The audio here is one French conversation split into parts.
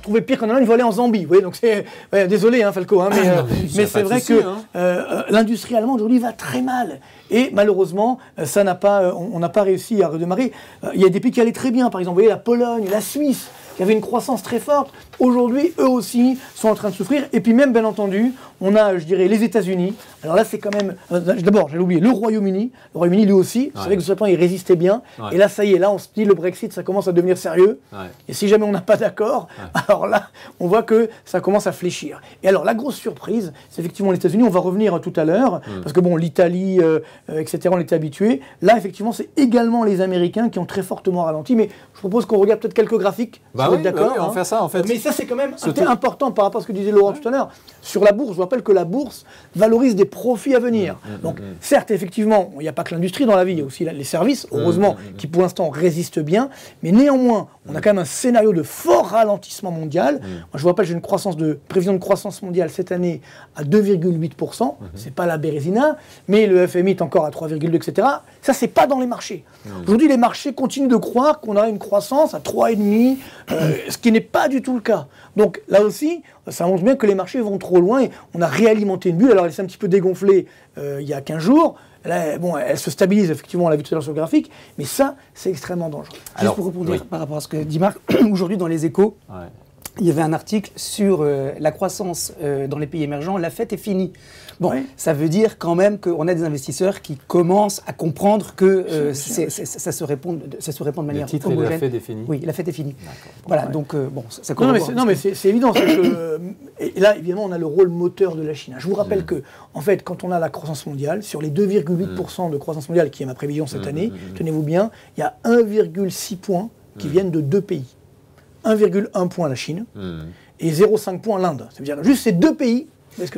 trouver pire qu'en Allemagne, il faut aller en Zambie. Vous voyez, donc désolé, hein, Falco, hein, mais c'est vrai que l'industrie allemande aujourd'hui va très mal. Et malheureusement, on n'a pas réussi à redémarrer. Il y a des pays qui allaient très bien, par exemple, vous voyez, la Pologne, la Suisse, qui avaient une croissance très forte. Aujourd'hui, eux aussi sont en train de souffrir. Et puis même, bien entendu, on a, je dirais, les États-Unis. Alors là, c'est quand même... D'abord, j'allais oublier, le Royaume-Uni. Le Royaume-Uni, lui aussi, vous savez que ce temps, il résistait bien. Et là, ça y est, là, on se dit, le Brexit, ça commence à devenir sérieux. Et si jamais on n'a pas d'accord, alors là, on voit que ça commence à fléchir. Et alors, la grosse surprise, c'est effectivement les États-Unis. On va revenir tout à l'heure, parce que bon, l'Italie, etc., on était habitués. Là, effectivement, c'est également les Américains qui ont très fortement ralenti. Mais je propose qu'on regarde peut-être quelques graphiques. D'accord, on va faire ça, en fait. Mais ça, c'est quand même important par rapport à ce que disait Laurent tout à l'heure. Sur la bourse, je vous rappelle que la bourse valorise des profits à venir. Donc, certes, effectivement, il n'y a pas que l'industrie dans la vie, il y a aussi les services, heureusement, qui pour l'instant résistent bien. Mais néanmoins, on a quand même un scénario de fort ralentissement mondial. Moi, je vous rappelle, j'ai une prévision de croissance mondiale cette année à 2,8%. C'est pas la Bérésina, mais le FMI est encore à 3,2, etc. Ça, c'est pas dans les marchés. Aujourd'hui, les marchés continuent de croire qu'on a une croissance à 3,5%, ce qui n'est pas du tout le cas. Donc là aussi, ça montre bien que les marchés vont trop loin et on a réalimenté une bulle. Alors elle s'est un petit peu dégonflée il y a 15 jours. Là, bon, elle se stabilise, effectivement, on l'a vu tout à l'heure sur le graphique, mais ça, c'est extrêmement dangereux. Juste pour répondre par rapport à ce que dit Marc, aujourd'hui dans les Échos, il y avait un article sur la croissance dans les pays émergents, la fête est finie. Bon, ça veut dire quand même qu'on a des investisseurs qui commencent à comprendre que ça se répand de manière homogène. La fête est finie. Oui, la fête est finie. Voilà, donc bon, ça commence. Non, mais c'est évident. Et là, évidemment, on a le rôle moteur de la Chine. Je vous rappelle que, en fait, quand on a la croissance mondiale, sur les 2,8% de croissance mondiale, qui est ma prévision cette année, tenez-vous bien, il y a 1,6 points qui viennent de 2 pays. 1,1 point la Chine et 0,5 point l'Inde. Ça veut dire juste ces 2 pays.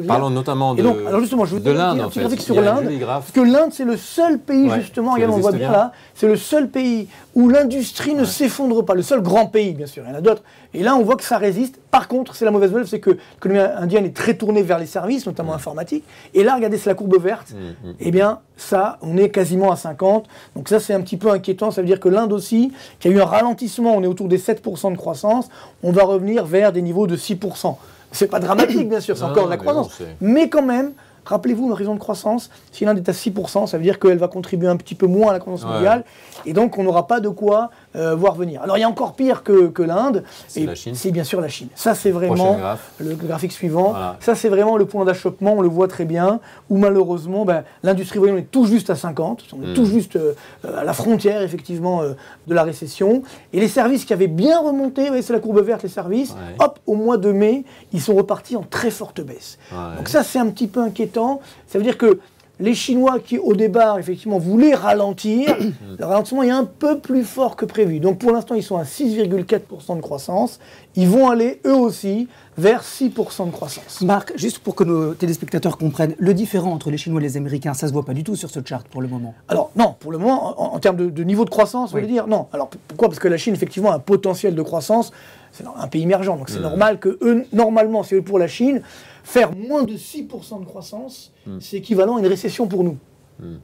Parlons notamment de alors justement, je vous l'Inde, un petit graphique sur l'Inde, parce que l'Inde, c'est le seul pays, justement, regarde, on voit bien là, c'est le seul pays où l'industrie ne s'effondre pas, le seul grand pays, bien sûr, il y en a d'autres, et là, on voit que ça résiste. Par contre, c'est la mauvaise nouvelle, c'est que l'économie indienne est très tournée vers les services, notamment informatiques, et là, regardez, c'est la courbe verte, et bien, ça, on est quasiment à 50, donc ça, c'est un petit peu inquiétant, ça veut dire que l'Inde aussi, qui a eu un ralentissement, on est autour des 7% de croissance, on va revenir vers des niveaux de 6%. C'est pas dramatique, bien sûr, c'est encore de la croissance. Mais quand même, rappelez-vous, une raison de croissance, si l'Inde est à 6%, ça veut dire qu'elle va contribuer un petit peu moins à la croissance mondiale, et donc on n'aura pas de quoi voir venir. Alors il y a encore pire que l'Inde, c'est bien sûr la Chine. Ça c'est vraiment le graphique suivant, ça c'est vraiment le point d'achoppement, on le voit très bien, où malheureusement l'industrie, voyez, on est tout juste à 50, on est tout juste à la frontière effectivement de la récession, et les services qui avaient bien remonté, vous voyez, c'est la courbe verte, les services, hop, au mois de mai, ils sont repartis en très forte baisse. Donc ça c'est un petit peu inquiétant, ça veut dire que les Chinois qui, au départ, effectivement, voulaient ralentir, le ralentissement est un peu plus fort que prévu. Donc, pour l'instant, ils sont à 6,4% de croissance. Ils vont aller, eux aussi, vers 6% de croissance. Marc, juste pour que nos téléspectateurs comprennent, le différent entre les Chinois et les Américains, ça ne se voit pas du tout sur ce chart pour le moment. Alors, non, pour le moment, en termes de niveau de croissance, vous voulez dire, non. Alors, pourquoi ? Parce que la Chine, effectivement, a un potentiel de croissance. C'est un pays émergent, donc c'est normal que eux, normalement, c'est pour la Chine, faire moins de 6% de croissance, c'est équivalent à une récession pour nous.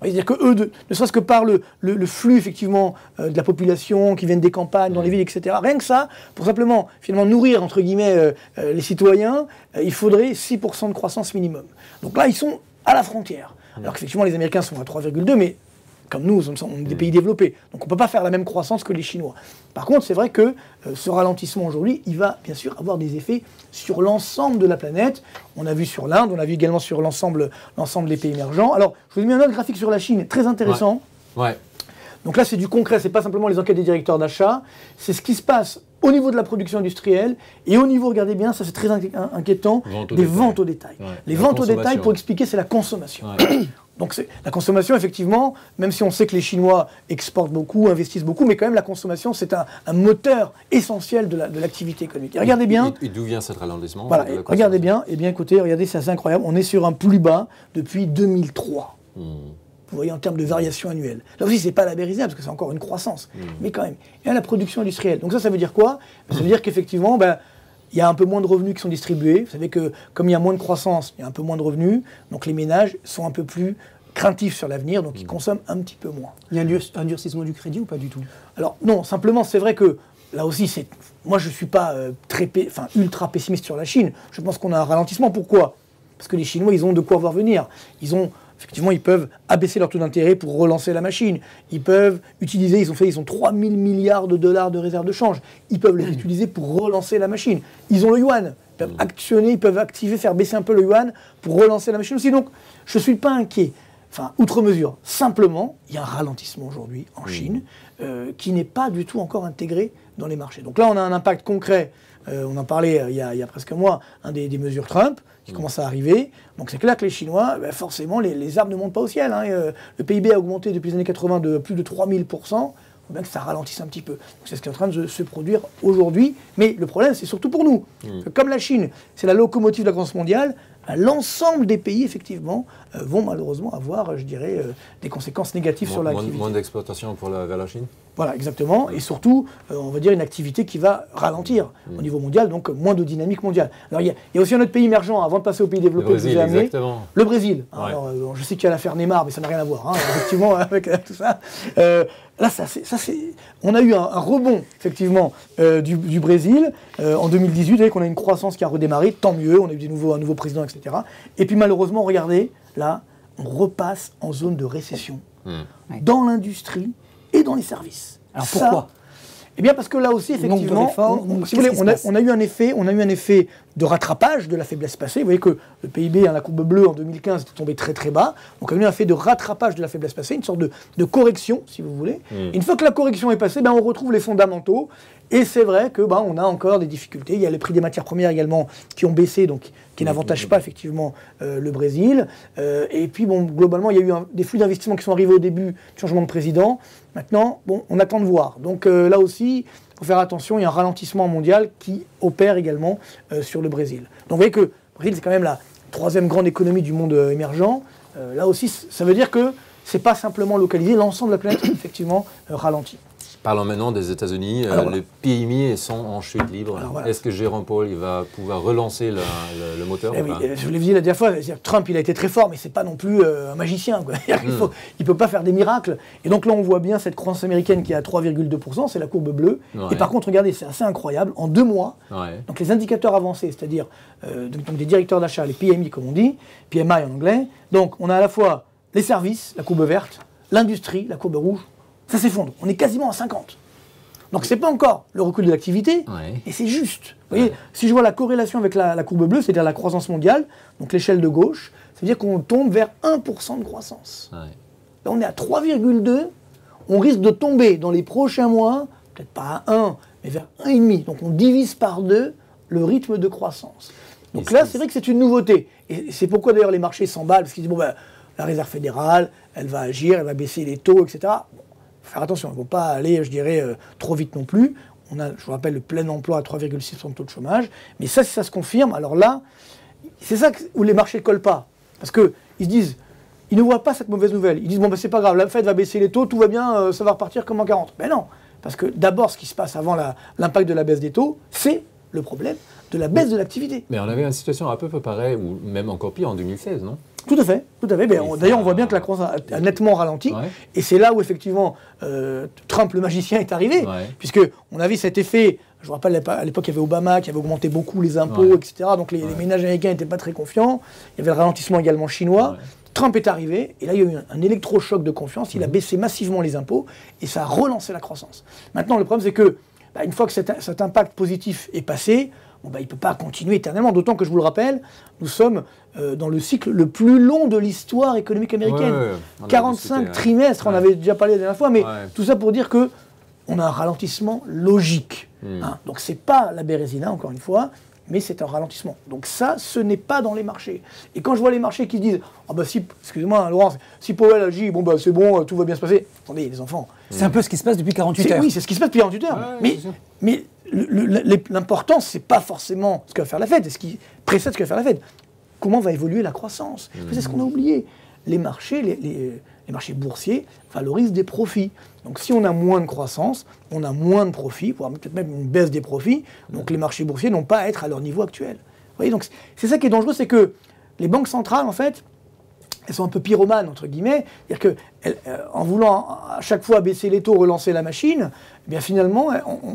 C'est-à-dire que eux, ne serait-ce que par le flux, effectivement, de la population qui viennent des campagnes, dans les villes, etc., rien que ça, pour simplement, finalement, nourrir, entre guillemets, les citoyens, il faudrait 6% de croissance minimum. Donc là, ils sont à la frontière. Alors qu'effectivement, les Américains sont à 3,2, mais comme nous, on est des pays développés. Donc on ne peut pas faire la même croissance que les Chinois. Par contre, c'est vrai que ce ralentissement aujourd'hui, il va bien sûr avoir des effets sur l'ensemble de la planète. On a vu sur l'Inde, on a vu également sur l'ensemble des pays émergents. Alors, je vous ai mis un autre graphique sur la Chine, très intéressant. Donc là, c'est du concret, ce n'est pas simplement les enquêtes des directeurs d'achat, c'est ce qui se passe au niveau de la production industrielle et au niveau, regardez bien, ça c'est très inquiétant, des ventes au détail. Les ventes au détail, pour expliquer, c'est la consommation. Donc la consommation, effectivement, même si on sait que les Chinois exportent beaucoup, investissent beaucoup, mais quand même la consommation, c'est un moteur essentiel de l'activité économique. Et regardez bien... Et d'où vient ce ralentissement ? Voilà, regardez bien, et bien écoutez, regardez, c'est assez incroyable, on est sur un plus bas depuis 2003. Vous voyez, en termes de variation annuelle. Là aussi, ce n'est pas la Bérésina, parce que c'est encore une croissance, mais quand même. Et la production industrielle. Donc ça veut dire quoi ? Ça veut dire qu'effectivement, il y a un peu moins de revenus qui sont distribués. Vous savez que comme il y a moins de croissance, il y a un peu moins de revenus. Donc les ménages sont un peu plus craintifs sur l'avenir, donc ils consomment un petit peu moins. Il y a un durcissement du crédit ou pas du tout ? Alors non, simplement c'est vrai que là aussi, moi je ne suis pas ultra pessimiste sur la Chine. Je pense qu'on a un ralentissement. Pourquoi? Parce que les Chinois, ils ont de quoi voir venir. Effectivement, ils peuvent abaisser leur taux d'intérêt pour relancer la machine. Ils peuvent utiliser, ils ont 3 000 milliards de dollars de réserves de change. Ils peuvent les utiliser pour relancer la machine. Ils ont le yuan. Ils peuvent activer, faire baisser un peu le yuan pour relancer la machine aussi. Donc, je ne suis pas inquiet. Outre mesure. Simplement, il y a un ralentissement aujourd'hui en Chine qui n'est pas du tout encore intégré dans les marchés. Donc là, on a un impact concret. On en parlait il y a presque un mois, des mesures Trump qui commencent à arriver. Donc c'est clair que les Chinois, forcément, les arbres ne montent pas au ciel. Le PIB a augmenté depuis les années 80 de plus de 3000%. Il faut bien que ça ralentisse un petit peu. Donc c'est ce qui est en train de se produire aujourd'hui. Mais le problème, c'est surtout pour nous. Comme la Chine, c'est la locomotive de la croissance mondiale, l'ensemble des pays, effectivement, vont malheureusement avoir, je dirais, des conséquences négatives sur l'activité. Moins d'exploitation vers la Chine? Voilà, exactement. Et surtout, on va dire une activité qui va ralentir au niveau mondial, donc moins de dynamique mondiale. Alors, il y a aussi un autre pays émergent, avant de passer aux pays développés, le Brésil, exactement. Le Brésil. Ouais. Alors, je sais qu'il y a l'affaire Neymar, mais ça n'a rien à voir, effectivement, avec tout ça. Là, on a eu un rebond, effectivement, du Brésil en 2018. Vous voyez qu'on a une croissance qui a redémarré, tant mieux, on a eu un nouveau président, etc. Et puis malheureusement, regardez, là, on repasse en zone de récession dans l'industrie et dans les services. Alors pourquoi? Eh bien parce que là aussi, effectivement, si vous voulez, on a eu un effet de rattrapage de la faiblesse passée. Vous voyez que le PIB, la courbe bleue en 2015 était tombé très très bas. Donc on a eu un effet de rattrapage de la faiblesse passée, une sorte de correction, si vous voulez. Et une fois que la correction est passée, on retrouve les fondamentaux. Et c'est vrai que on a encore des difficultés. Il y a les prix des matières premières également qui ont baissé, donc qui n'avantagent pas effectivement le Brésil. Et puis globalement, il y a eu des flux d'investissement qui sont arrivés au début du changement de président. Maintenant, on attend de voir. Donc là aussi, il faut faire attention. Il y a un ralentissement mondial qui opère également sur le Brésil. Donc vous voyez que le Brésil, c'est quand même la troisième grande économie du monde émergent. Là aussi, ça veut dire que c'est pas simplement localisé. L'ensemble de la planète, effectivement, ralentit. Parlons maintenant des États-Unis. Le PMI sont en chute libre. Voilà. Est-ce que Jérôme Powell va pouvoir relancer le moteur? Oui, je vous l'ai dit la dernière fois, Trump il a été très fort, mais c'est pas non plus un magicien. Il peut pas faire des miracles. Et donc là, on voit bien cette croissance américaine qui est à 3,2%, c'est la courbe bleue. Ouais. Et par contre, regardez, c'est assez incroyable. En 2 mois, donc les indicateurs avancés, c'est-à-dire donc des directeurs d'achat, les PMI comme on dit, PMI en anglais. Donc on a à la fois les services, la courbe verte, l'industrie, la courbe rouge. Ça s'effondre. On est quasiment à 50. Donc c'est pas encore le recul de l'activité, et c'est juste. Vous voyez, si je vois la corrélation avec la courbe bleue, c'est-à-dire la croissance mondiale, donc l'échelle de gauche, ça veut dire qu'on tombe vers 1% de croissance. Là, on est à 3,2. On risque de tomber dans les prochains mois, peut-être pas à 1, mais vers 1,5. Donc on divise par 2 le rythme de croissance. Donc là, c'est vrai que c'est une nouveauté. Et c'est pourquoi d'ailleurs les marchés s'emballent, parce qu'ils disent, la Réserve fédérale, elle va agir, elle va baisser les taux, etc. Faire attention, il ne faut pas aller, je dirais, trop vite non plus. On a, je vous rappelle, le plein emploi à 3,6% de taux de chômage. Mais ça, si ça se confirme, alors là, c'est ça où les marchés ne collent pas. Parce qu'ils se disent, ils ne voient pas cette mauvaise nouvelle. Ils disent, c'est pas grave, la Fed va baisser les taux, tout va bien, ça va repartir comme en 40. Mais non, parce que d'abord, ce qui se passe avant l'impact de la baisse des taux, c'est le problème de la baisse de l'activité. Mais on avait une situation un peu pareille, ou même encore pire, en 2016, non ? Tout à fait. D'ailleurs, on voit bien que la croissance a nettement ralenti. Et c'est là où, effectivement, Trump, le magicien, est arrivé. Puisqu'on avait cet effet, je vous rappelle, à l'époque, il y avait Obama qui avait augmenté beaucoup les impôts, etc. Donc les ménages américains n'étaient pas très confiants. Il y avait le ralentissement également chinois. Trump est arrivé, et là, il y a eu un électrochoc de confiance. Il a baissé massivement les impôts, et ça a relancé la croissance. Maintenant, le problème, c'est que, une fois que cet impact positif est passé, il ne peut pas continuer éternellement, d'autant que, je vous le rappelle, nous sommes dans le cycle le plus long de l'histoire économique américaine. 45 trimestres, on avait déjà parlé la dernière fois, mais tout ça pour dire qu'on a un ralentissement logique. Donc ce n'est pas la Bérésina, encore une fois, mais c'est un ralentissement. Donc ça, ce n'est pas dans les marchés. Et quand je vois les marchés qui disent « excusez-moi, Laurent, si Powell agit, c'est bon, tout va bien se passer », attendez, les enfants. C'est un peu ce qui se passe depuis 48 heures. Oui, c'est ce qui se passe depuis 48 heures. Mais l'important, ce n'est pas forcément ce que va faire la Fed, c'est ce qui précède ce que va faire la Fed. Comment va évoluer la croissance ? C'est ce qu'on a oublié. Les marchés, les marchés boursiers valorisent des profits. Donc si on a moins de croissance, on a moins de profits, voire peut-être même une baisse des profits. Donc les marchés boursiers n'ont pas à être à leur niveau actuel. Vous voyez, donc c'est ça qui est dangereux, c'est que les banques centrales, en fait, elles sont un peu pyromanes, entre guillemets. C'est-à-dire qu'en voulant à chaque fois baisser les taux, relancer la machine, eh bien finalement,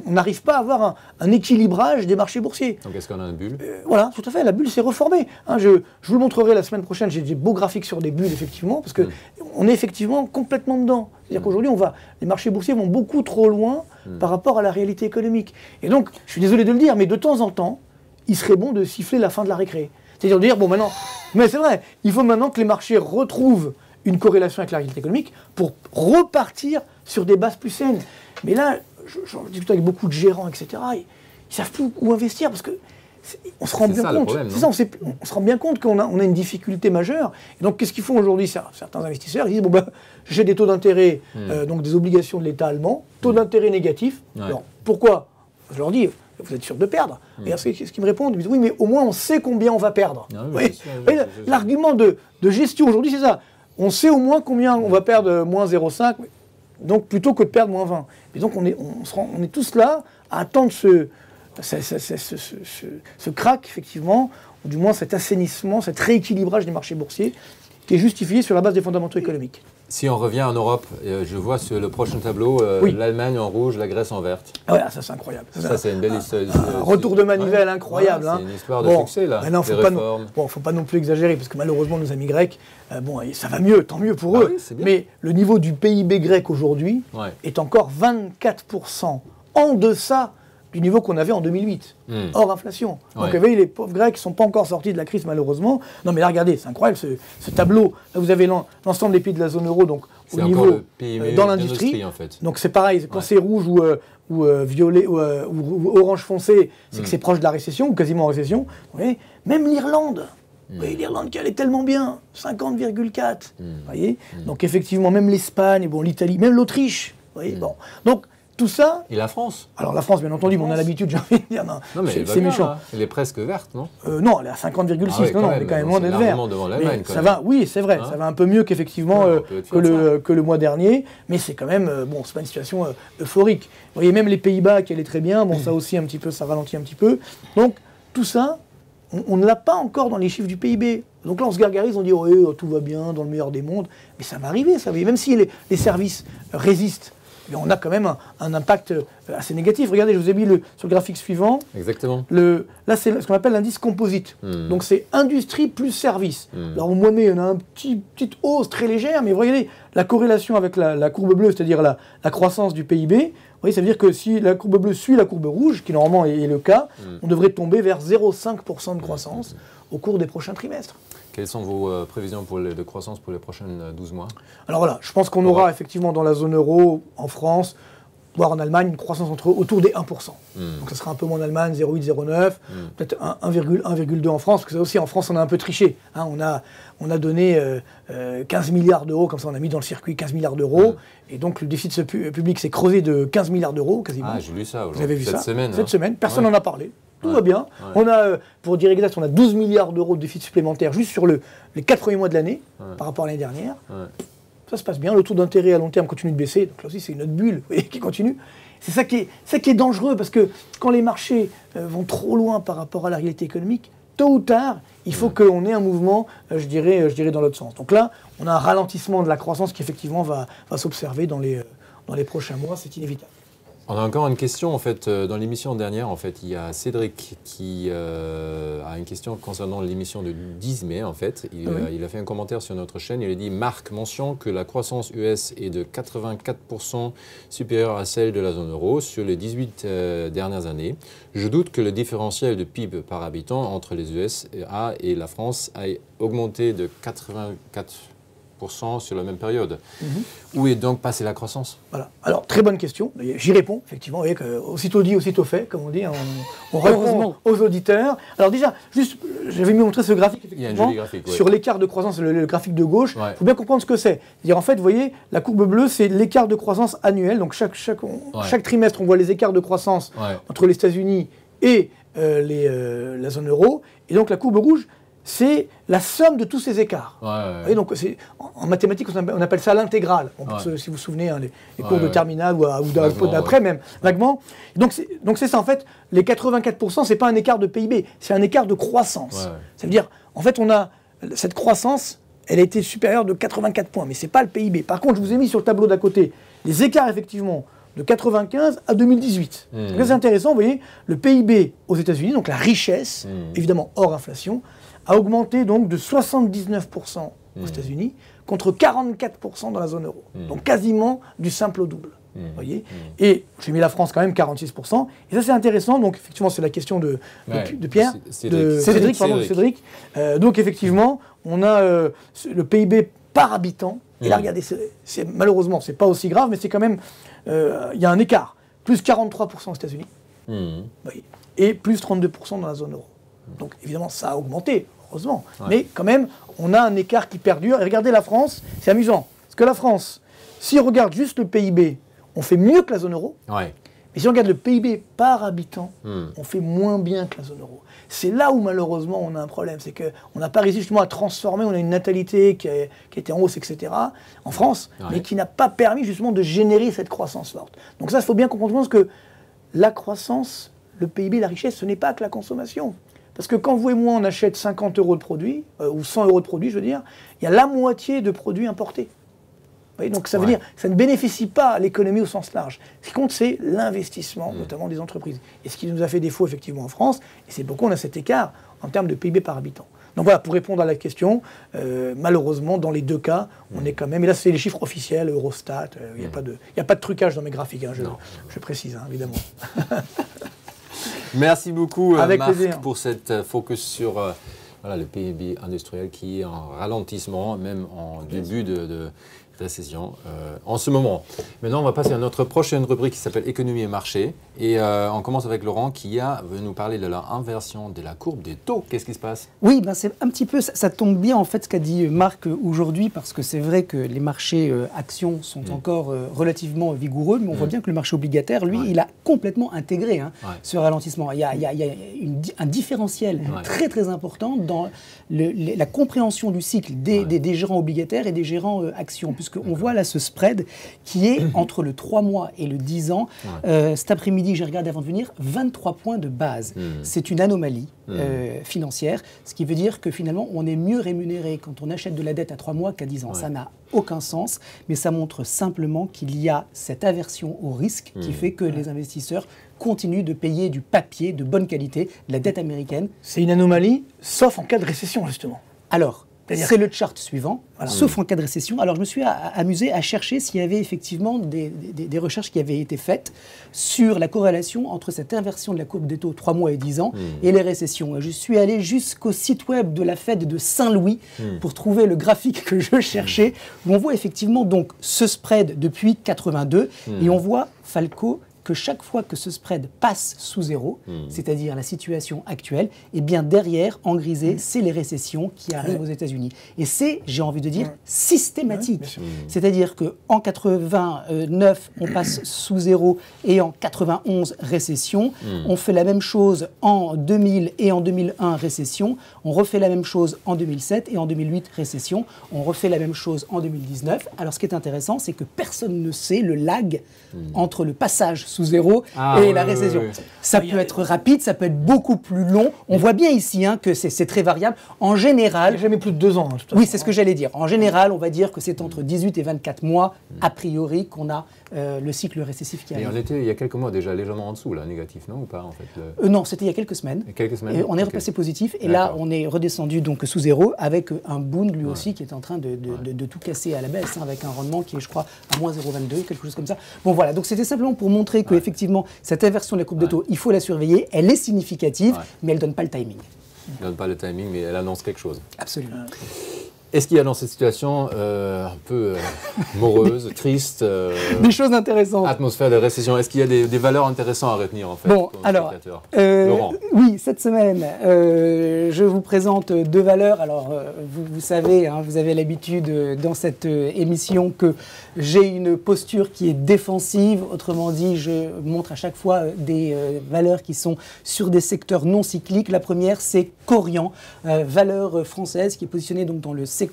on n'arrive pas à avoir un équilibrage des marchés boursiers. Donc est-ce qu'on a une bulle? Voilà, tout à fait, la bulle s'est reformée. Hein, je vous le montrerai la semaine prochaine, j'ai des beaux graphiques sur des bulles, effectivement, parce qu'on est effectivement complètement dedans. C'est-à-dire qu'aujourd'hui, les marchés boursiers vont beaucoup trop loin par rapport à la réalité économique. Et donc, je suis désolé de le dire, mais de temps en temps, il serait bon de siffler la fin de la récré. C'est-à-dire de dire, bon maintenant, mais c'est vrai, il faut maintenant que les marchés retrouvent une corrélation avec la réalité économique pour repartir sur des bases plus saines. Mais là, j'en discute avec beaucoup de gérants, etc., ils ne savent plus où investir parce que on se rend bien compte. C'est ça, on se rend bien compte qu'on a une difficulté majeure. Et donc, qu'est-ce qu'ils font aujourd'hui? Certains investisseurs, ils disent, bon ben, j'ai des taux d'intérêt, donc des obligations de l'État allemand, taux d'intérêt négatifs. Alors, pourquoi? Je leur dis, vous êtes sûr de perdre. Et ce qu'ils me répondent, ils me disent, oui, mais au moins on sait combien on va perdre. L'argument de gestion aujourd'hui, c'est ça. On sait au moins combien on va perdre, moins 0,5, donc plutôt que de perdre moins 20. Et donc on est tous là à attendre ce crack, effectivement, ou du moins cet assainissement, cet rééquilibrage des marchés boursiers, qui est justifié sur la base des fondamentaux économiques. Si on revient en Europe, je vois sur le prochain tableau, l'Allemagne en rouge, la Grèce en verte. Ah ouais, ça c'est incroyable. Ça c'est une belle histoire. Un retour de manivelle incroyable. C'est une histoire de succès là. Maintenant, faut pas non plus exagérer, parce que malheureusement nos amis grecs, ça va mieux, tant mieux pour eux. Oui, mais le niveau du PIB grec aujourd'hui est encore 24% en deçà du niveau qu'on avait en 2008, hors inflation. Donc vous voyez, les pauvres Grecs ne sont pas encore sortis de la crise malheureusement. Non mais là regardez, c'est incroyable ce tableau. Là vous avez l'ensemble des pays de la zone euro, donc au niveau dans l'industrie. En fait. Donc c'est pareil, quand c'est rouge ou violet ou orange foncé, c'est que c'est proche de la récession ou quasiment en récession. Vous voyez, même l'Irlande. Vous voyez, l'Irlande qui allait tellement bien, 50,4. Voyez. Donc effectivement, même l'Espagne, l'Italie, même l'Autriche. Voyez, donc tout ça. Et la France? Alors la France, bien entendu, mais on a l'habitude, j'ai envie de dire. Non mais c'est méchant. Hein. Elle est presque verte, non? Non, elle est à 50,6. Non, elle est quand même loin d'être verte. Devant l'Allemagne, ça va, oui, c'est vrai, ça va un peu mieux qu'effectivement que le mois dernier, mais c'est quand même, c'est pas une situation euphorique. Vous voyez, même les Pays-Bas qui allaient très bien, ça aussi un petit peu, ça ralentit un petit peu. Donc tout ça, on ne l'a pas encore dans les chiffres du PIB. Donc là, on se gargarise, on dit tout va bien, dans le meilleur des mondes, mais ça va arriver, ça va. Même si les services résistent. Mais on a quand même un impact assez négatif. Regardez, je vous ai mis sur le graphique suivant. Exactement. Là, c'est ce qu'on appelle l'indice composite. Donc, c'est industrie plus service. Alors, au mois de mai, on a une petite hausse très légère, mais vous regardez la corrélation avec la courbe bleue, c'est-à-dire la croissance du PIB. Vous voyez, ça veut dire que si la courbe bleue suit la courbe rouge, qui normalement est le cas, on devrait tomber vers 0,5% de croissance au cours des prochains trimestres. Quelles sont vos prévisions de croissance pour les prochaines 12 mois? Alors voilà, je pense qu'on aura effectivement dans la zone euro, en France, voire en Allemagne, une croissance autour des 1%. Donc ça sera un peu moins en Allemagne, 0,8, 0,9, peut-être 1,2 en France, parce que ça aussi en France on a un peu triché. Hein, on a donné 15 milliards d'euros, comme ça on a mis dans le circuit 15 milliards d'euros, et donc le déficit public s'est creusé de 15 milliards d'euros quasiment. Ah, j'ai lu ça aujourd'hui. Vous avez vu cette ça semaine. Cette semaine, personne n'en a parlé. Tout va bien. On a, pour dire exact, on a 12 milliards d'euros de déficit supplémentaire juste sur les 4 premiers mois de l'année par rapport à l'année dernière. Ça se passe bien. Le taux d'intérêt à long terme continue de baisser. Donc là aussi, c'est une autre bulle qui continue. C'est ça qui est dangereux parce que quand les marchés vont trop loin par rapport à la réalité économique, tôt ou tard, il faut qu'on ait un mouvement, je dirais dans l'autre sens. Donc là, on a un ralentissement de la croissance qui effectivement va s'observer dans les prochains mois. C'est inévitable. On a encore une question, en fait, dans l'émission dernière, en fait, il y a Cédric qui a une question concernant l'émission de 10 mai, en fait. Il a fait un commentaire sur notre chaîne, il a dit « Marc mentionne que la croissance US est de 84% supérieure à celle de la zone euro sur les 18 dernières années. Je doute que le différentiel de PIB par habitant entre les USA et la France ait augmenté de 84% sur la même période. Où est donc passée la croissance? Voilà. Alors, très bonne question. J'y réponds, effectivement. Vous voyez qu'aussitôt dit, aussitôt fait, comme on dit. On répond aux auditeurs. Alors déjà, juste, j'avais montré ce graphique, effectivement, il y a un joli graphique, sur l'écart de croissance, le graphique de gauche. Il faut bien comprendre ce que c'est. C'est-à-dire, en fait, vous voyez, la courbe bleue, c'est l'écart de croissance annuel. Donc, chaque trimestre, on voit les écarts de croissance entre les États-Unis et la zone euro. Et donc, la courbe rouge, c'est la somme de tous ces écarts. Et donc, en mathématiques, on appelle ça l'intégrale. Si vous vous souvenez, les cours de terminale ou d'après même, vaguement. Donc c'est ça, en fait, les 84%, c'est pas un écart de PIB, c'est un écart de croissance. Ça veut dire, en fait, on a cette croissance elle a été supérieure de 84 points, mais ce n'est pas le PIB. Par contre, je vous ai mis sur le tableau d'à côté les écarts, effectivement, de 95 à 2018. Donc là, c'est intéressant, vous voyez, le PIB aux États-Unis, donc la richesse, évidemment hors inflation, a augmenté donc de 79% aux États-Unis contre 44% dans la zone euro. Donc quasiment du simple au double. Voyez. Et j'ai mis la France quand même 46%. Et ça c'est intéressant, donc effectivement c'est la question de Pierre, de Cédric. Donc effectivement, on a le PIB par habitant. Et là regardez, malheureusement c'est pas aussi grave, mais c'est quand même, il y a un écart. Plus 43% aux États-Unis, et plus 32% dans la zone euro. Donc évidemment ça a augmenté, heureusement. Mais quand même, on a un écart qui perdure. Et regardez la France, c'est amusant. Parce que la France, si on regarde juste le PIB, on fait mieux que la zone euro. Mais si on regarde le PIB par habitant, on fait moins bien que la zone euro. C'est là où malheureusement on a un problème. C'est qu'on n'a pas réussi justement à transformer, on a une natalité qui était en hausse, etc. en France, mais qui n'a pas permis justement de générer cette croissance forte. Donc ça, il faut bien comprendre que la croissance, le PIB, la richesse, ce n'est pas que la consommation. Parce que quand vous et moi, on achète 50 € de produits, ou 100 € de produits, je veux dire, il y a la moitié de produits importés. Vous voyez, donc ça veut dire que ça ne bénéficie pas à l'économie au sens large. Ce qui compte, c'est l'investissement, notamment des entreprises. Et ce qui nous a fait défaut, effectivement, en France, et c'est pourquoi on a cet écart en termes de PIB par habitant. Donc voilà, pour répondre à la question, malheureusement, dans les deux cas, on est quand même... Et là, c'est les chiffres officiels, Eurostat, il n'y a pas de trucage dans mes graphiques, hein, je précise, hein, évidemment. Merci beaucoup, Avec Marc, plaisir. pour cette focus sur le PIB industriel qui est en ralentissement, même en début de récession en ce moment. Maintenant, on va passer à notre prochaine rubrique qui s'appelle Économie et marché. Et on commence avec Laurent qui veut nous parler de l'inversion de la courbe des taux. Qu'est-ce qui se passe? Oui, c'est un petit peu, ça tombe bien en fait ce qu'a dit Marc aujourd'hui, parce que c'est vrai que les marchés actions sont encore relativement vigoureux, mais on voit bien que le marché obligataire, lui, il a complètement intégré ce ralentissement. Il y a un différentiel très très important dans la compréhension du cycle des gérants obligataires et des gérants actions, puisqu'on voit là ce spread qui est entre le 3 mois et le 10 ans. Cet après-midi, j'ai regardé avant de venir, 23 points de base. C'est une anomalie financière, ce qui veut dire que finalement, on est mieux rémunéré quand on achète de la dette à 3 mois qu'à 10 ans. Ça n'a aucun sens, mais ça montre simplement qu'il y a cette aversion au risque qui fait que les investisseurs continuent de payer du papier de bonne qualité, de la dette américaine. C'est une anomalie, sauf en cas de récession, justement. Alors, c'est le chart suivant, sauf en cas de récession. Alors, je me suis amusé à chercher s'il y avait effectivement des recherches qui avaient été faites sur la corrélation entre cette inversion de la courbe des taux 3 mois et 10 ans et les récessions. Je suis allé jusqu'au site web de la Fed de Saint-Louis pour trouver le graphique que je cherchais, où on voit effectivement donc ce spread depuis 82 et on voit, Falco, que chaque fois que ce spread passe sous zéro, c'est-à-dire la situation actuelle, et bien derrière, en grisé, c'est les récessions qui arrivent aux États-Unis. Et c'est, j'ai envie de dire, systématique. C'est-à-dire qu'en 89, on passe sous zéro, et en 91, récession. On fait la même chose en 2000 et en 2001, récession. On refait la même chose en 2007 et en 2008, récession. On refait la même chose en 2019. Alors ce qui est intéressant, c'est que personne ne sait le lag entre le passage sous zéro et la récession. Ça peut être rapide, ça peut être beaucoup plus long. On voit bien ici que c'est très variable. En général... Il n'y a jamais plus de 2 ans. Oui, c'est ce que j'allais dire. En général, on va dire que c'est entre 18 et 24 mois, a priori, qu'on a le cycle récessif qui arrive. Et on était, il y a quelques mois, déjà légèrement en dessous, là, négatif, non, ou pas, en fait Non, c'était il y a quelques semaines. Et on est repassé positif, et là, on est redescendu donc sous zéro, avec un Bund, lui aussi, qui est en train de tout casser à la baisse, avec un rendement qui est, je crois, à moins 0,22, quelque chose comme ça. Bon, voilà, donc c'était simplement pour montrer qu'effectivement, cette inversion de la courbe de taux, il faut la surveiller, elle est significative, mais elle ne donne pas le timing. Elle ne donne pas le timing, mais elle annonce quelque chose. Absolument. Est-ce qu'il y a dans cette situation un peu morose, triste, des choses intéressantes, atmosphère de récession, est-ce qu'il y a des valeurs intéressantes à retenir en fait? Bon, alors, Laurent. Oui, cette semaine, je vous présente 2 valeurs. Alors, vous savez, vous avez l'habitude dans cette émission que j'ai une posture qui est défensive. Autrement dit, je montre à chaque fois des valeurs qui sont sur des secteurs non cycliques. La première, c'est Korian, valeur française qui est positionnée donc dans le secteur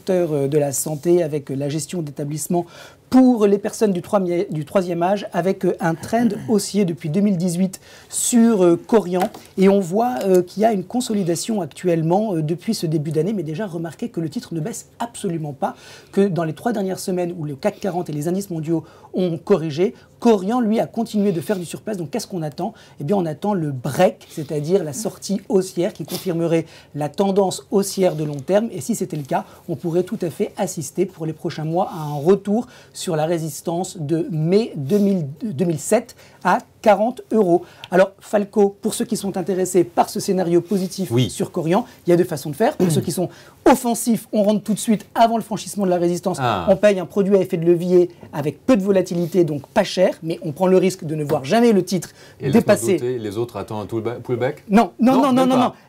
de la santé avec la gestion d'établissements pour les personnes du troisième âge, avec un trend haussier depuis 2018 sur Korian. Et on voit qu'il y a une consolidation actuellement depuis ce début d'année, mais déjà remarquez que le titre ne baisse absolument pas, que dans les 3 dernières semaines où le CAC 40 et les indices mondiaux ont corrigé, Korian, lui, a continué de faire du surplace. Donc, qu'est-ce qu'on attend? Eh bien, on attend le break, c'est-à-dire la sortie haussière qui confirmerait la tendance haussière de long terme. Et si c'était le cas, on pourrait tout à fait assister pour les prochains mois à un retour sur la résistance de mai 2007 à 40 €. Alors, Falco, pour ceux qui sont intéressés par ce scénario positif sur Korian, il y a 2 façons de faire. Pour ceux qui sont offensifs, on rentre tout de suite avant le franchissement de la résistance. On paye un produit à effet de levier avec peu de volatilité, donc pas cher, mais on prend le risque de ne voir jamais le titre dépasser. Les autres attendent un pullback? Non.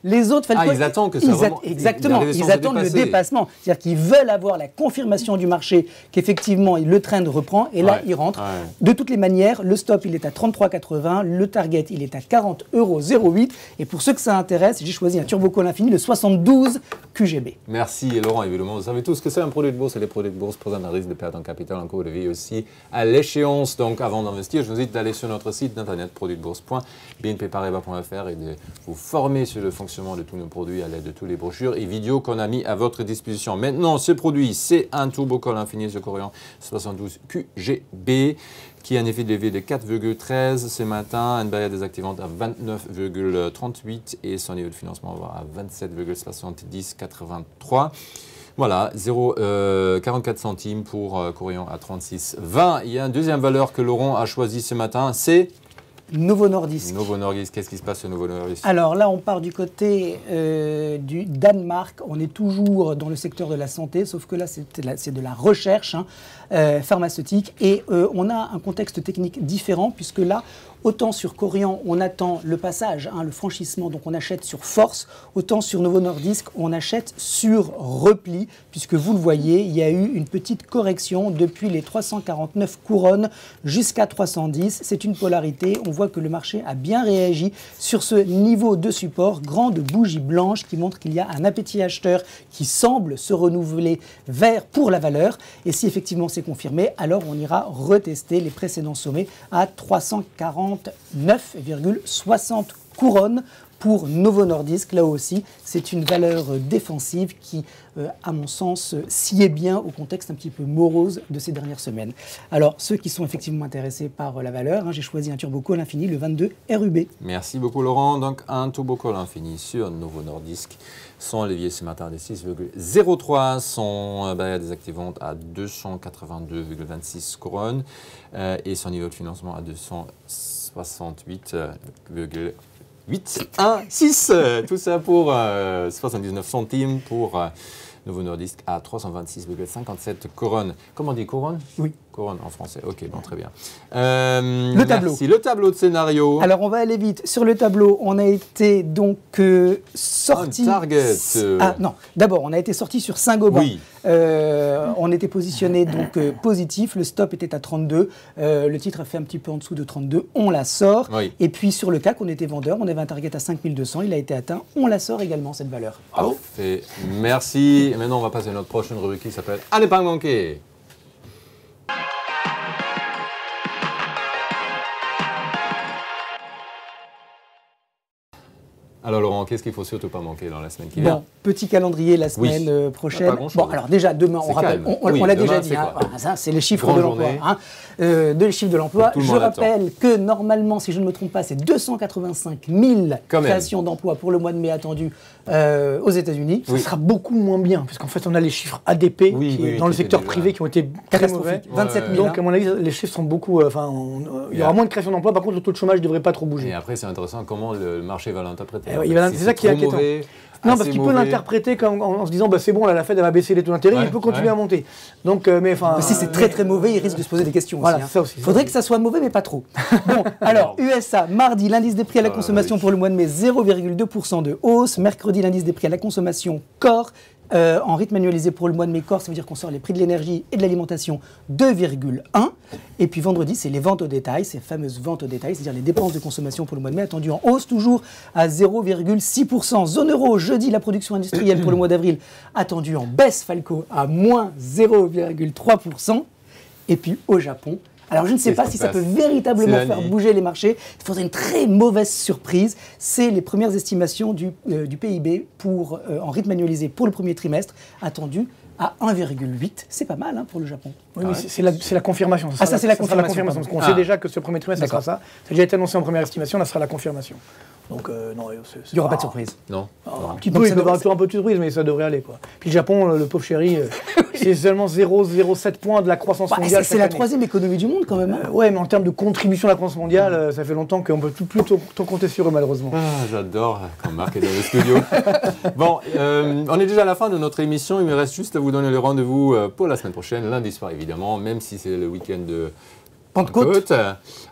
Les autres, Falco, ils attendent que ça vraiment... Exactement, ils attendent le dépassement. C'est-à-dire qu'ils veulent avoir la confirmation du marché qu'effectivement le trend reprend, et là, ils rentrent. De toutes les manières, le stop, il est à 33,80, le target, il est à 40,08 €. Et pour ceux que ça intéresse, j'ai choisi un Turbo Call Infini, le 72 QGB. Merci Laurent, évidemment. Vous savez tous ce que c'est un produit de bourse, et les produits de bourse présentent un risque de perte en capital en cours de vie aussi à l'échéance. Donc avant d'investir, je vous invite d'aller sur notre site d'internet produitsdebourse.bnpparibas.fr et de vous former sur le fonctionnement de tous nos produits à l'aide de tous les brochures et vidéos qu'on a mis à votre disposition. Maintenant, ce produit, c'est un Turbo Call Infini de Korian 72 QGB qui a un effet de levier de 4,13 ce matin, une barrière désactivante à 29,38 et son niveau de financement va à 27,7083. Voilà, 44 centimes pour Korian à 36,20. Il y a une deuxième valeur que Laurent a choisie ce matin, c'est Novo Nordisk. Novo Nordisk, qu'est-ce qui se passe sur Novo Nordisk? Alors là, on part du côté du Danemark. On est toujours dans le secteur de la santé, sauf que là, c'est de la recherche pharmaceutique. Et on a un contexte technique différent, puisque là, autant sur Korian, on attend le passage, le franchissement, donc on achète sur force. Autant sur Novo Nordisk, on achète sur repli, puisque vous le voyez, il y a eu une petite correction depuis les 349 couronnes jusqu'à 310. C'est une polarité. On voit que le marché a bien réagi sur ce niveau de support. Grande bougie blanche qui montre qu'il y a un appétit acheteur qui semble se renouveler vers pour la valeur. Et si effectivement c'est confirmé, alors on ira retester les précédents sommets à 349,60 couronnes pour Novo Nordisk. Là aussi, c'est une valeur défensive qui, à mon sens, sied bien au contexte un petit peu morose de ces dernières semaines. Alors, ceux qui sont effectivement intéressés par la valeur, j'ai choisi un Turbo Call Infini, le 22 RUB. Merci beaucoup Laurent. Donc, un Turbo Call Infini sur Novo Nordisk. Son levier ce matin de 6,03, son barrière désactivante à 282,26 couronnes et son niveau de financement à 268,816. Tout ça pour 79 centimes pour Novo Nordisk à 326,57 couronnes. Comment on dit couronne? Oui. Couronne en français. Ok, bon, très bien. Le tableau. Merci. Le tableau de scénario. Alors, on va aller vite. Sur le tableau, on a été donc sorti... Target. Ah non, d'abord, on a été sorti sur Saint-Gobain. Oui. On était positionné donc positif. Le stop était à 32. Le titre a fait un petit peu en dessous de 32. On la sort. Oui. Et puis, sur le CAC, on était vendeur. On avait un target à 5200. Il a été atteint. On la sort également, cette valeur. Bravo. Parfait. Merci. Et maintenant, on va passer à notre prochaine rubrique qui s'appelle « À ne pas manquer ». Alors Laurent, qu'est-ce qu'il ne faut surtout pas manquer dans la semaine qui vient? Bon, petit calendrier la semaine prochaine. Bon, alors déjà, demain, on rappelle, on l'a déjà dit, ça c'est les chiffres de l'emploi. Les chiffres de l'emploi. Je rappelle que normalement, si je ne me trompe pas, c'est 285 000 créations d'emplois pour le mois de mai attendu aux États-Unis. Ça sera beaucoup moins bien, puisqu'en fait, on a les chiffres ADP dans le secteur privé qui ont été très mauvais. 27 000. Donc, à mon avis, les chiffres sont beaucoup... il y aura moins de création d'emplois. Par contre, le taux de chômage ne devrait pas trop bouger. Et après, c'est intéressant comment le marché va l'interpréter. C'est ça qui est inquiétant. Non, parce qu'il peut l'interpréter en se disant c'est bon, là, la Fed elle va baisser les taux d'intérêt, il peut continuer à monter. Donc, si c'est très très mauvais, il risque de se poser des questions. Voilà, aussi, ça aussi. Il faudrait que ça soit mauvais, mais pas trop. Bon, alors, USA, mardi, l'indice des prix à la consommation pour le mois de mai, 0,2% de hausse. Mercredi, l'indice des prix à la consommation corps. En rythme annualisé pour le mois de mai corps, ça veut dire qu'on sort les prix de l'énergie et de l'alimentation 2,1. Et puis vendredi, c'est les ventes au détail, ces fameuses ventes au détail, c'est-à-dire les dépenses de consommation pour le mois de mai attendues en hausse toujours à 0,6%. Zone euro, jeudi, la production industrielle pour le mois d'avril attendue en baisse, Falco, à moins 0,3%. Et puis au Japon, alors je ne sais pas si ça peut véritablement faire bouger les marchés. Il faudrait une très mauvaise surprise. C'est les premières estimations du PIB en rythme annualisé pour le premier trimestre, attendu à 1,8. C'est pas mal pour le Japon. Oui, mais c'est la confirmation. Ça c'est la confirmation. Parce qu'on sait déjà que ce premier trimestre, ça sera ça. Ça a déjà été annoncé en première estimation, là, ce sera la confirmation. Donc, non, il n'y aura pas de surprise. Non. Un petit peu, il devrait avoir un peu de surprise, mais ça devrait aller, quoi. Puis le Japon, le pauvre chéri, c'est seulement 0,07 points de la croissance mondiale. C'est la troisième économie du monde, quand même. Ouais, mais en termes de contribution à la croissance mondiale, ça fait longtemps qu'on ne peut plus trop compter sur eux, malheureusement. J'adore quand Marc est dans le studio. Bon, on est déjà à la fin de notre émission. Il me reste juste à vous donner le rendez-vous pour la semaine prochaine, lundi soir, évidemment, même si c'est le week-end de Pentecôte.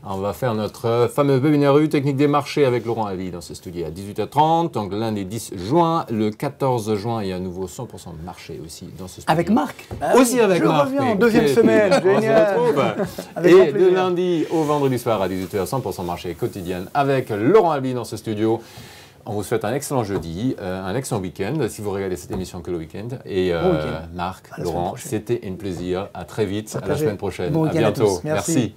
On va faire notre fameux webinaire technique des marchés avec Laurent Avis dans ce studio à 18h30. Donc lundi 10 juin, le 14 juin, il y a à nouveau 100% de marché aussi dans ce studio. Avec Marc. Aussi avec Marc. Je reviens en deuxième semaine. Génial. Et de lundi au vendredi soir à 18h, 100% marché quotidien avec Laurent Avis dans ce studio. On vous souhaite un excellent jeudi, un excellent week-end, si vous regardez cette émission que le week-end. Et Marc, Laurent, c'était un plaisir. À très vite, à la semaine prochaine. Bon à bientôt. Merci.